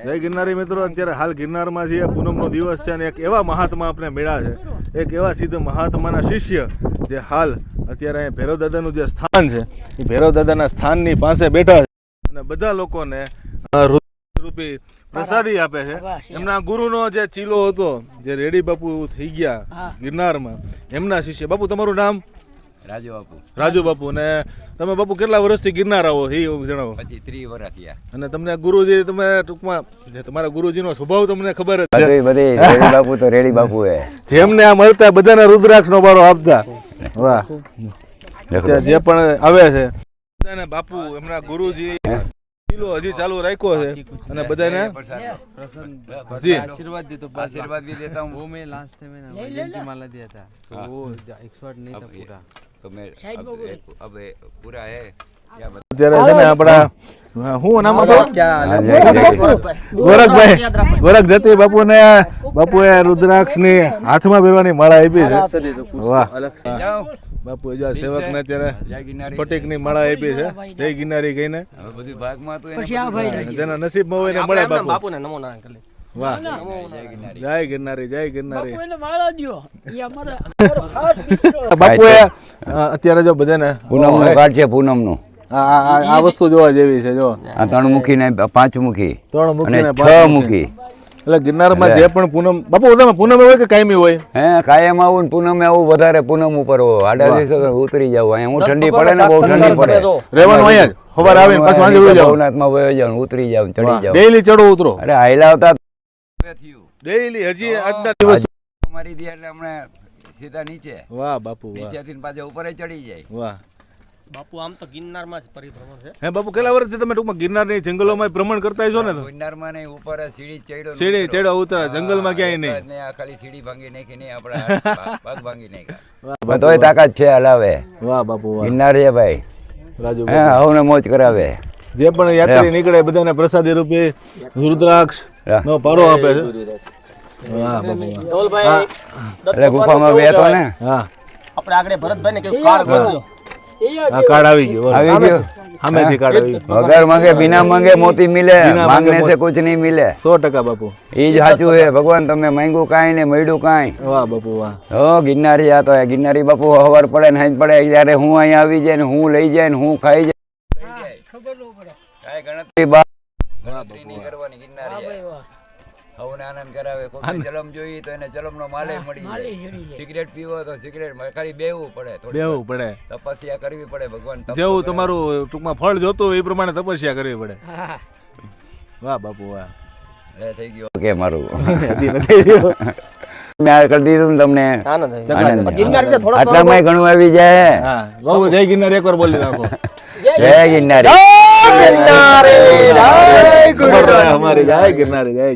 જય ગિરનારી મિત્રો, અત્યારે હાલ ગિરનારમાં છીએ. પૂનમનો દિવસ છે અને એક એવા મહાત્મા આપણે મળ્યા છે, એક એવા સિદ્ધ મહાત્માના શિષ્ય જે હાલ અત્યારે અહીંયા ભૈરવ દાદાનું જે સ્થાન છે એ ભૈરવ દાદાના સ્થાનની પાસે બેઠા છે અને બધા લોકોને રૂપી પ્રસાદી આપે છે. એમના ગુરુનો જે ચીલો હતો, જે રેડી બાપુ થઈ ગયા ગિરનારમાં, એમના શિષ્ય. બાપુ તમારું નામ? રાજુ બાપુ. રાજુ બાપુ. ને તમે બાપુ કેટલા વર્ષથી ગિરનાર આવો એ જણાવો. પછી 30 વર્ષ થયા. અને તમને ગુરુજી, તમે ટૂંકમાં તમારા ગુરુજીનો સ્વભાવ તમને ખબર જ છે. બધી રેડી બાપુ તો રેડી બાપુ હે. જેમને આ મળતા બધાને રુદ્રાક્ષનો બારો આપતા. વાહ. જે પણ આવે છે બધાને બાપુ, એમના ગુરુજી હજી ચાલુ રાખ્યો છે અને બધાને आशीर्वाद देता हूँ. वो मैं लास्ट टाइम है ना जयंती माला दिया था, तो वो 108 नहीं था पूरा, तो मैं अब पूरा है. અત્યારે છે ને આપણા શું નામ ગોરખ જતી બાપુએ રુદ્રાક્ષની હાથમાં પહેરવાની માળા આપી છે. વાહ. બાપુ સેવક ને અત્યારે સ્ફટિક ની માળા આપી છે. જય ગિરનારી કહીને બધું ભાગમાં હતું જેના નસીબમાં હોય ને મળે બાપુ. બાપુને નમો નારાયણ કરી. વાહ. જય ગિરનારી, જય ગિરનારી. બાપુએ અત્યારે જો બધાને પૂનમનું કાર્ડ છે. પૂનમનું આ વસ્તુ જોવા જેવી છે. જો આ 3 મુખી ને 5 મુખી 3 મુખી ને 6 મુખી. એટલે ગિરનારમાં જે પણ પૂનમ, બાપુ તમે પૂનમ હોય કે કાયમી હોય? હે, કાયમ આવું ને પૂનમે આવું. વધારે પૂનમ ઉપર આડા દિવસે ઉતરી જાવ. અહીંયા હું ઠંડી પડે ને, બહુ ઠંડી પડે, રહેવાનું અહીંયા જ. સવારે આવીને પાછું સાંજે વહી જાવ. ભવનાથમાં વહી જાવ, ઉતરી જાવ, ચડી જાવ. ડેઈલી ચડો ઉતરો? અરે આયલા આવતા ડેઈલી. હજી આજના દિવસ મારી દી એટલે હમણાં સીધા નીચે. વાહ બાપુ, વાહ. નીચેથી પાછા ઉપર ચડી જાય. વાહ બાપુ આમ તો ગિરનારમાં જ પરિભ્રમણ છે. હે બાપુ, કેટલા વર્ષથી તમે ટૂંકમાં ગિરનારની જંગલોમાં ભ્રમણ કરતા છો ને? ગિરનારમાં નહીં, ઉપર સીડી ચડ્યો, સીડી ચડ્યો ઉતરા, જંગલમાં ક્યાંય નહીં. આ ખાલી સીડી ભાંગી નાખી નહીં, આપણા પગ ભાંગી નાખ્યા. બધોય તાકાત છે હલાવે. વાહ બાપુ, વાહ. ગિરનાર છે ભાઈ. રાજુ હવને મોજ કરાવે. જે પણ યાત્રી નીકળે બધાને પ્રસાદી રૂપે રુદ્રાક્ષ નો પારો આપે છે. વાહ બાપુ. એટલે ગુફામાં બેઠો ને. હા, આપણે આગળ ભરતભાઈ ને કેવું કાર્ડ કરજો. આ કાર્ડ આવી ગયો. આવી ગયો. સામેથી કાર્ડ આવી ગયો. વગર માંગે बिना માંગે મોતી મિલે, માંગને સે કુછ નહીં મિલે. 100% બાપુ, ઈ જ સાચું છે. ભગવાન તમે માંગ્યું કાંઈ ને મળ્યું કાંઈ. વાહ બાપુ, વાહ. હો ગિરનારી. આ તો ગિરનારી બાપુ હવાર પડે ને હાંજ પડે ત્યારે હું અહીંયા આવી જાય ને હું લઈ જાય ને હું ખાઈ જાય. ખબર ન પડે. કાંઈ ગણતરી નહીં કરવાની. ગિરનારી હવને આનંદ કરાવે. કોઈ ચલમ જોઈએ તો એને ચલમનો માલે મળી જાય. સિગરેટ પીવો તો સિગરેટ ખાલી બેવું પડે. બેવું પડે, તપસ્યા કરવી પડે. ભગવાન જેવું તમારું ટૂંકમાં ફળ જોતું એ પ્રમાણે તપસ્યા કરવી પડે. વાહ બાપુ, વાહ. થઈ ગયો કે મારું મેં આ કરી દીધું ને તમને આનંદ. ગિરનાર છે થોડો આટલામાં ઘણું આવી જાય. હા બાપુ, જય ગિરનાર એકવાર બોલી નાખો. જય ગિરનારી. અમારી જય ગિરનારી, જય